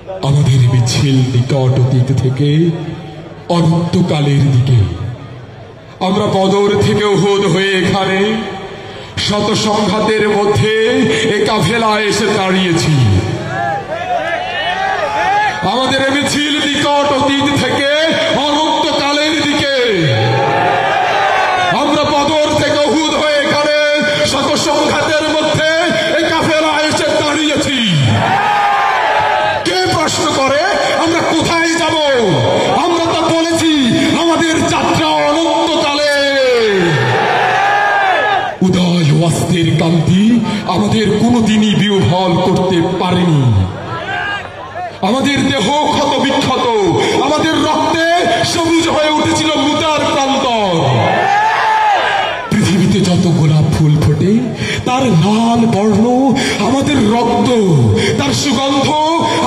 আমাদের মিছিল নিকট অতীত থেকে অনন্তকালের দিকে। আমরা বদর থেকে উহুদ হয়ে এখানে শত সংঘাতের মধ্যে এ কাফেলায় এসে দাঁড়িয়েছি। আমাদের মিছিল নিকট অতীত থেকে অনন্তকালের দিকে। আমরা বদর থেকে উহুদ হয়ে এখানে শত সংঘাতের মধ্যে এ কাফেলায় এসে দাঁড়িয়েছি। কে প্রশ্ন করে আমরা কোথায় যাব? আমরা তো বলেছি আমাদের যাত্রা অনন্তকালে। উদয় অস্তের কান্তি আমাদের কোনোদিনই বিহ্বল করতে পারেনি। আমাদের দেহ ক্ষত বিক্ষত, আমাদের রক্তে সবুজ হয়ে উঠেছিল মুতার প্রান্তর। পৃথিবীতে যত গোলাপ ফুল ফোটে তার লাল বর্ণ আমাদের রক্ত, তার সুগন্ধ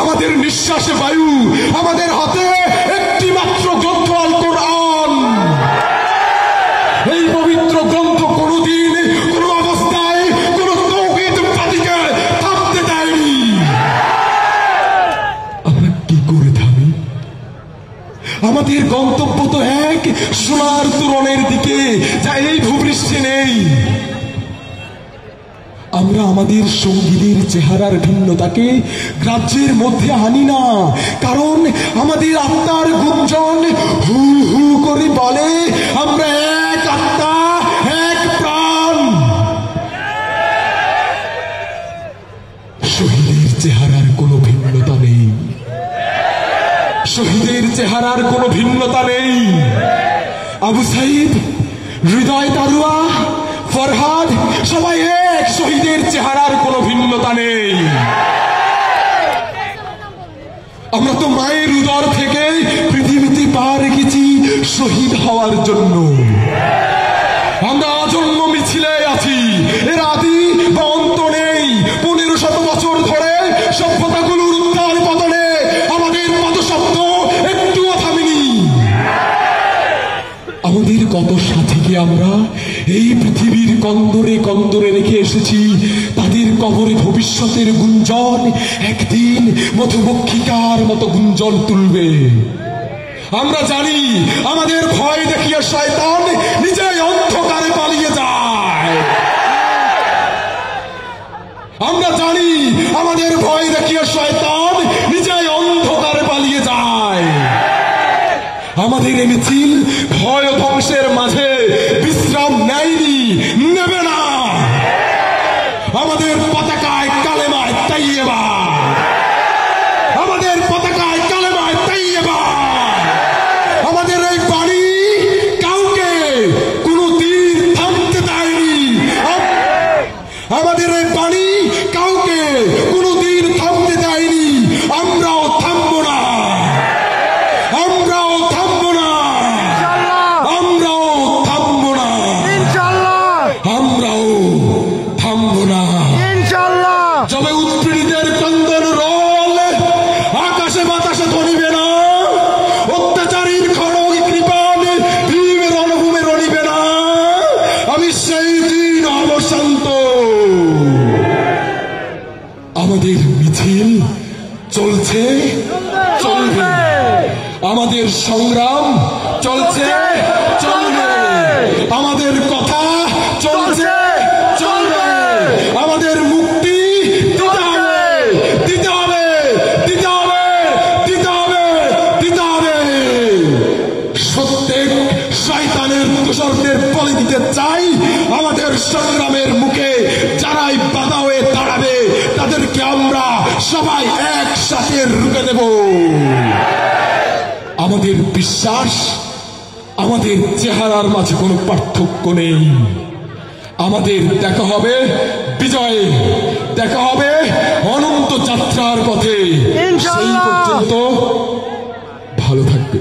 আমাদের নিঃশ্বাসে বায়ু। আমাদের হাতে একটি মাত্র গ্রন্থ আল কোরআন। এই পবিত্র গ্রন্থ কোনদিন কোন অবস্থায় কোন তৌহিদ পাতিকে থামতে দেয়নি। আমরা কি করে থামি? আমাদের গন্তব্য তো এক সোনার তোরণের দিকে, যা এই ভূপৃষ্ঠে নেই। আমরা আমাদের সঙ্গীদের চেহারার ভিন্নতাকে গ্রাহ্যের মধ্যে আনি না, কারণ আমাদের আত্মার গুঞ্জন হু হু করে বলে আমরা এক আত্মা, এক প্রাণ। শহীদের চেহারার কোনো ভিন্নতা নেই, শহীদের চেহারার কোনো ভিন্নতা নেই। আবু সাইদ, হৃদয় তারুয়া, ফরহাদ সবাই এক, শহীদের চেহারার কোনো ভিন্নতা নেই। আমরা তো মায়ের উদর থেকে পৃথিবীতে পা রেখেছি শহীদ হওয়ার জন্য। আমরা আজন্ম মিছিলে আছি, এর আদি বা অন্ত নেই। 1500 বছর ধরে সভ্যতাগুলোর উত্থান পতনে আমাদের পদশব্দ একটুও থামেনি। আমাদের কত সাথীকে আমরা এই পৃথিবীর কন্দরে কন্দরে রেখে এসেছি। তাদের কবরে ভবিষ্যতের গুঞ্জন একদিন মধুমক্ষিকার মতো গুঞ্জন তুলবে। আমরা জানি আমাদের ভয় দেখিয়ে শয়তান নিজেই অন্ধকারে পালিয়ে যায়। আমরা জানি আমাদের ভয় দেখিয়ে শয়তান নিজেই অন্ধকারে পালিয়ে যায়। আমাদের এই মিছিল ভয় ও ধ্বংসের মাঝে বিশ্রাম নেয়নি, নেবে না। আমাদের পতাকায় কালেমায় তাইয়্যেবা, আমাদের পতাকায় কালেমায় তাইয়্যেবা। আমাদের এই বাণী কাউকে কোনো দিন থামতে দেয়নি। আমাদের এই বাণী কাউকে কোনো দিন থামতে দেয়নি। আমরাও থামবো না, আমরাও থামবো না, আমরাও থামবো না, আমরাও থামবো না। যবে উৎপীড়িতের ক্রন্দন রোল আকাশে বাতাসে ধরিবে না, অত্যাচারীর খড়গ কৃপান ভীম রণভূমে রণিবে না, আমি সেই দিন হব শান্ত। আমাদের মিছিল চলছে, চলবে। আমাদের সংগ্রাম চলছে, চলবে। আমাদের কথা চলছে, চলবে। আমাদের মুক্তি দিতে হবে, দিতে হবে, দিতে হবে, দিতে হবে, দিতে হবে। প্রত্যেক শয়তানের দোসরদের বলে দিতে চাই, আমাদের সংগ্রামের মুখে যারাই বাধা হয়ে দাঁড়াবে তাদেরকে আমরা সবাই একসাথে রুখে দেব। আমাদের বিশ্বাস, আমাদের চেহারার মাঝে কোনো পার্থক্য নেই। আমাদের দেখা হবে বিজয়ে, দেখা হবে অনন্ত যাত্রার পথে। সেই পর্যন্ত ভালো থাকবে।